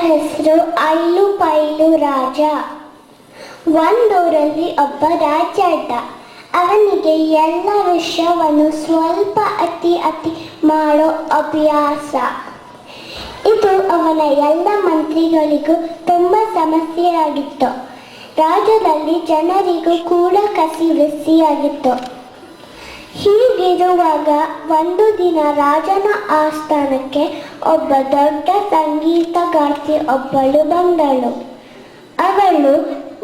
ಹೆಸರು ಐಲು ಪೈಲು ರಾಜ. ಒಂದೂರಲ್ಲಿ ಒಬ್ಬ ರಾಜ ಇದ್ದ. ಅವನಿಗೆ ಎಲ್ಲ ವಿಷಯವನ್ನು ಸ್ವಲ್ಪ ಅತಿ ಮಾಡೋ ಅಭ್ಯಾಸ. ಇದು ಅವನ ಎಲ್ಲ ಮಂತ್ರಿಗಳಿಗೂ ತುಂಬ ಸಮಸ್ಯೆಯಾಗಿತ್ತು. ರಾಜ್ಯದಲ್ಲಿ ಜನರಿಗೂ ಕೂಡ ಕಸಿವಿಸಿಯಾಗಿತ್ತು. ಹೀಗಿರುವಾಗ ಒಂದು ದಿನ ರಾಜನ ಆಸ್ಥಾನಕ್ಕೆ ಒಬ್ಬ ದೊಡ್ಡ ಸಂಗೀತಗಾರ್ತಿ ಒಬ್ಬಳು ಬಂದಳು. ಅವಳು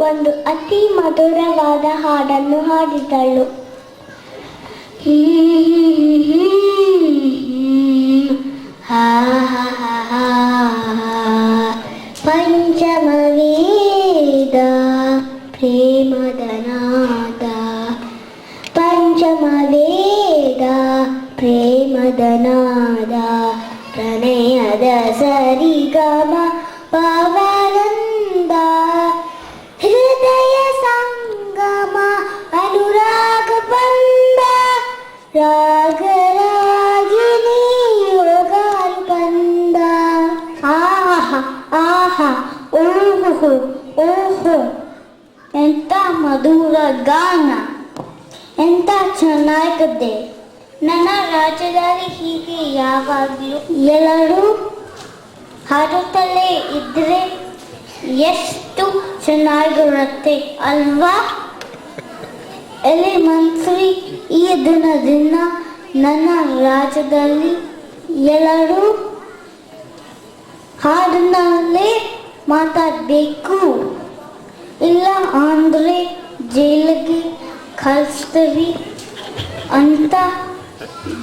ಒಂದು ಅತಿ ಮಧುರವಾದ ಹಾಡನ್ನು ಹಾಡಿದಳು. ಪಂಚಮ ವೇದ ಪ್ರೇಮದ ನಾದ, ಪಂಚಮ ವೇದ ಪ್ರೇಮದ ನಾದ, ಪ್ರಣಯದ ಸರಿಗಮ ಪವನಂದ, ಹೃದಯ ಸಂಗಮ ಅನುರಾಗ ಬಂದ, ರಾಗರಾಗಿನಿ ಯೋಗಾರು ಬಂದ. ಆಹಾ ಆಹಾ ಓಹೋ ಓಹೋ, ಎಂತ ಮಧುರ ಗಾನ, ಎಂತ ಚೆನ್ನಾಗಿದೆ. ನನ್ನ ರಾಜ್ಯದಲ್ಲಿ ಹೀಗೆ ಯಾವಾಗಲೂ ಎಲ್ಲರೂ ಹಾಡುತ್ತಲೇ ಇದ್ರೆ ಎಷ್ಟು ಚೆನ್ನಾಗಿರುತ್ತೆ ಅಲ್ವಾ? ಎಲೆ ಮಂತ್ರಿ, ಈ ದಿನದಿಂದ ನನ್ನ ರಾಜ್ಯದಲ್ಲಿ ಎಲ್ಲರೂ ಹಾಡಿನಲ್ಲೇ ಮಾತಾಡಬೇಕು, ಇಲ್ಲ ಅಂದರೆ ಜೈಲಿಗೆ ಕಳಿಸ್ತೀವಿ ಅಂತ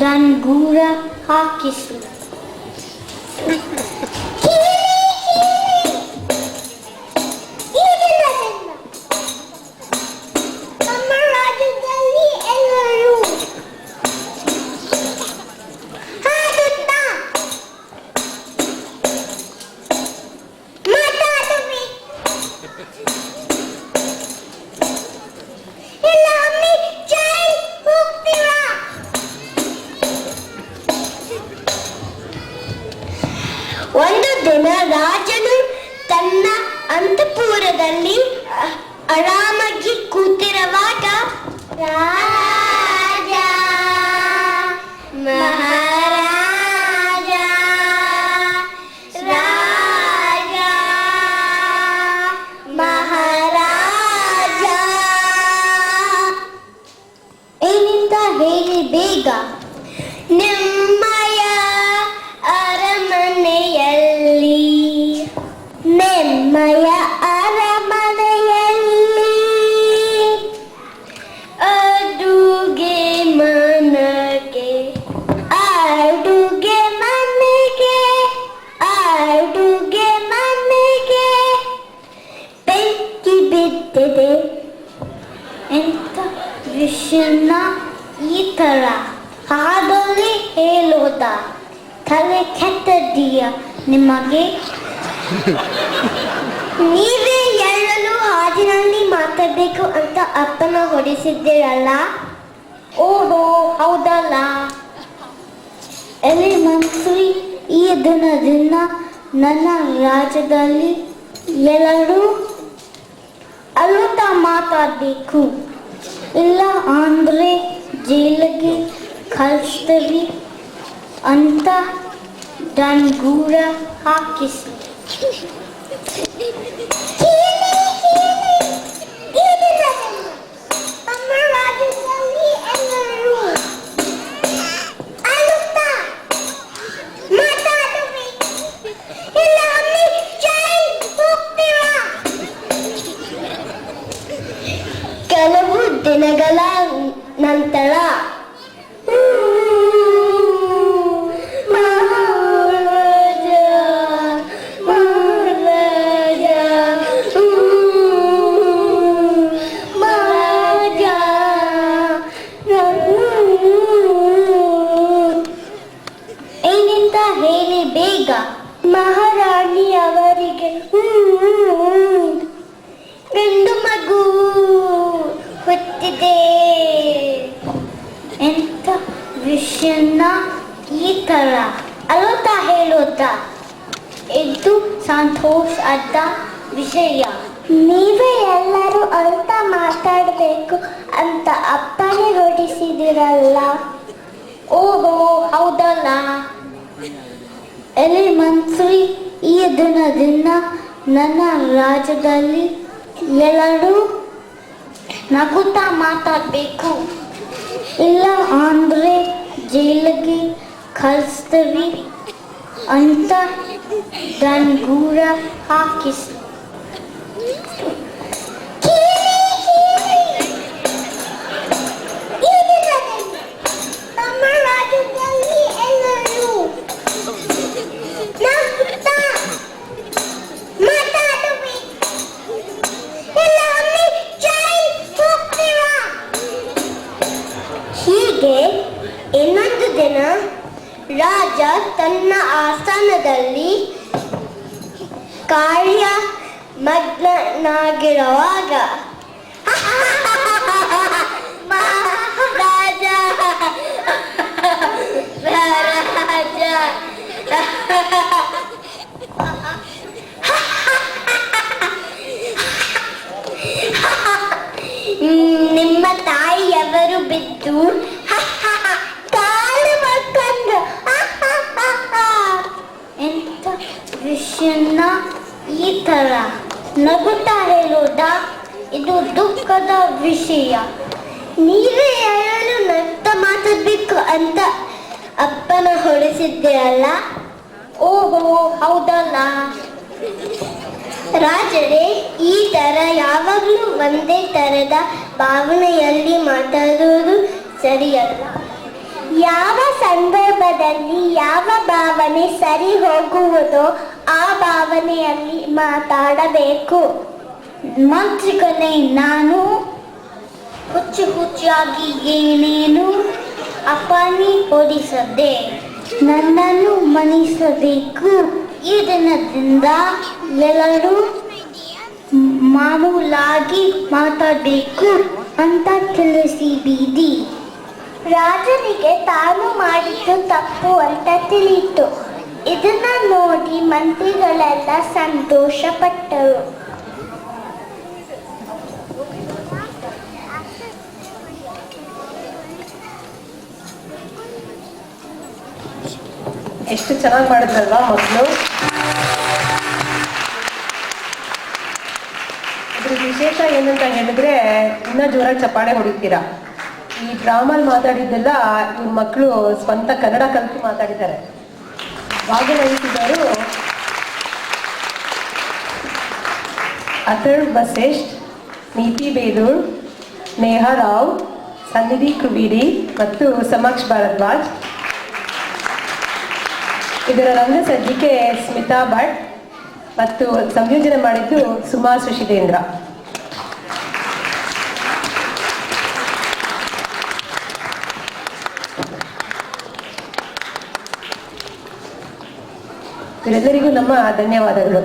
ಡಂಗೂರ ಹಾಕಿಸು. ಒಂದು ದಿನ ರಾಜನು ತನ್ನ ಅಂತಃಪುರದಲ್ಲಿ ಆರಾಮಾಗಿ ಕೂತಿರುವಾಗ ರಾಜ ಮಹಾರಾಜ ರಾಜ ಮಹಾರಾಜ ಏನಿಂದ ಹೇಳಿ ಬೇಗ. ನಿಮ್ಮಯ ಅರಮನೆಯಲ್ಲಿ, ನೆಮ್ಮಯ ಅರಮನೆಯಲ್ಲಿ ಅಡುಗೆ ಮನೆಗೆ, ಅಡುಗೆ ಮನೆಗೆ, ಅಡುಗೆ ಮನೆಗೆ ಬೆಂಕಿ ಬಿದ್ದಿದೆ. ಎಂತ ವಿಷಯನ ಈ ಥರ ಹಾಡಲ್ಲಿ ಹೇಳೋದ? ತಲೆ ಕೆಟ್ಟದ್ದೀಯ ನಿಮಗೆ? ನೀವೇ ಎಲ್ಲರೂ ಹಾಡಿನಲ್ಲಿ ಮಾತಾಡಬೇಕು ಅಂತ ಅಪ್ಪನ ಹೊಡಿಸಿದ್ದೀರಲ್ಲ? ಓಹೋ ಹೌದಲ್ಲ. ಎಲೆ ಮಂತ್ರಿ, ಈ ದಿನದಿಂದ ನನ್ನ ರಾಜ್ಯದಲ್ಲಿ ಎಲ್ಲರೂ ಅಳುತ್ತಾ ಮಾತಾಡಬೇಕು, ಇಲ್ಲ ಅಂದರೆ ಜೈಲಿಗೆ ಕಳಿಸ್ತೀವಿ ಅಂತ ಡಂಗೂರ ಹಾಕಿಸಿ. ಕೆಲವು ದಿನಗಳ ನಂತರ ಹೇಳಿ ಬೇಗ. ಮಹಾರಾಣಿ ಅವರಿಗೆ ಗಂಡು ಮಗು ಹುಟ್ಟಿದೆ. ಎಂತ ವಿಷಯನ ಈ ಥರ ಅಳುತ್ತಾ ಹೇಳುತ್ತಾ ಇದು ಸಂತೋಷದ ವಿಷಯ. ನೀವೇ ಎಲ್ಲರೂ ಅಂತ ಮಾತಾಡಬೇಕು ಅಂತ ಅಪ್ಪನೇ ಹೊಡಿಸಿದಿರಲ್ಲ. ಓಹೋ, ಹೌದಲ್ಲ. ಎಲೆ ಮಂತ್ರಿ, ಈ ದಿನ ನನ್ನ ರಾಜ್ಯದಲ್ಲಿ ಎಲ್ಲರೂ ನಗುತ್ತಾ ಮಾತಾಡಬೇಕು. ಇಲ್ಲ ಅಂದ್ರೆ ಜೈಲಿಗೆ ಕಳಿಸ್ತೀವಿ ಅಂತ ಡಂಗೂರ ಹಾಕಿಸ್. ಹೀಗೆ ಇನ್ನೊಂದು ದಿನ ರಾಜ ತನ್ನ ಆಸ್ಥಾನದಲ್ಲಿ ಕಾರ್ಯ ಮಗ್ನನಾಗಿರುವಾಗ ಮಹಾರಾಜ ನಿಮ್ಮ ತಾಯಿಯವರು ಬಿದ್ದು ಕಾಲು ಮಕ್ಕಂದು ಎಂತ ವಿಷಯನ ಈ ತರ ನಗುತ್ತಾ ಹೇಳೋದ? ಇದು ದುಃಖದ ವಿಷಯ. ನೀವೇ ಯಾರು ನಗ್ತ ಮಾತಾಡ್ಬೇಕು ಅಂತ ಅಪ್ಪನ ಹೊಡೆಸಿದ್ದೀರಲ್ಲ. ಓಹೋ, ಹೌದಲ್ಲ. ರಾಜರೇ, ಈ ತರ ಯಾವಾಗಲೂ ಒಂದೇ ತರದ ಭಾವನೆಯಲ್ಲಿ ಮಾತಾಡೋದು ಸರಿಯಲ್ಲ. ಯಾವ ಸಂದರ್ಭದಲ್ಲಿ ಯಾವ ಭಾವನೆ ಸರಿ ಹೋಗುವುದೋ ಆ ಭಾವನೆಯಲ್ಲಿ ಮಾತಾಡಬೇಕು. ಮಂತ್ರಿಗಳೇ, ನಾನು ಹುಚ್ಚಾಗಿ ಏನೇನು ಅಪ್ಪನಿ ಹೊಡಿಸದೆ ನನ್ನನ್ನು ಮನಿಸಬೇಕು. ಈ ದಿನದಿಂದ ಎಲ್ಲರೂ ಮಾಮೂಲಾಗಿ ಮಾತಾಡಬೇಕು ಅಂತ ತಿಳಿಸಿ ಬೀದಿ. ರಾಜನಿಗೆ ತಾನು ಮಾಡಿದ್ದು ತಪ್ಪು ಅಂತ ತಿಳಿಯಿತು. ಇದನ್ನ ನೋಡಿ ಮಂತ್ರಿಗಳೆಲ್ಲ ಸಂತೋಷ ಪಟ್ಟರು. ಎಷ್ಟು ಚೆನ್ನಾಗಿ ಮಾಡಿದ್ರಲ್ವಾ ಮಕ್ಕಳು. ಇದ್ರ ವಿಶೇಷ ಏನಂತ ಹೇಳಿದ್ರೆ ಇನ್ನೂ ಜೋರಾಗಿ ಚಪ್ಪಾಳೆ ಹೊಡಿತೀರಾ. ಈ ಡ್ರಾಮಲ್ಲಿ ಮಾತಾಡಿದ್ದೆಲ್ಲ ಇವ್ರ ಮಕ್ಕಳು ಸ್ವಂತ ಕನ್ನಡ ಕಲಿತು ಮಾತಾಡಿದ್ದಾರೆ. ಭಾಗವಹಿಸಿದವರು ಅಥರ್ವ್ ಬಸೆಸ್ಟ್, ನೀತಿ ಬೇದೂಳ್, ನೇಹಾ ರಾವ್, ಸನ್ನಿಧಿ ಕುಬೀಡಿ ಮತ್ತು ಸಮಕ್ಷ್ ಭಾರದ್ವಾಜ್. ಇದರ ರಂಗಸಜ್ಜಿಕೆ ಸ್ಮಿತಾ ಭಟ್ ಮತ್ತು ಸಂಯೋಜನೆ ಮಾಡಿದ್ದು ಸುಮಾ ಸುಶಿತೇಂದ್ರ. ಇವರೆಲ್ಲರಿಗೂ ನಮ್ಮ ಧನ್ಯವಾದಗಳು.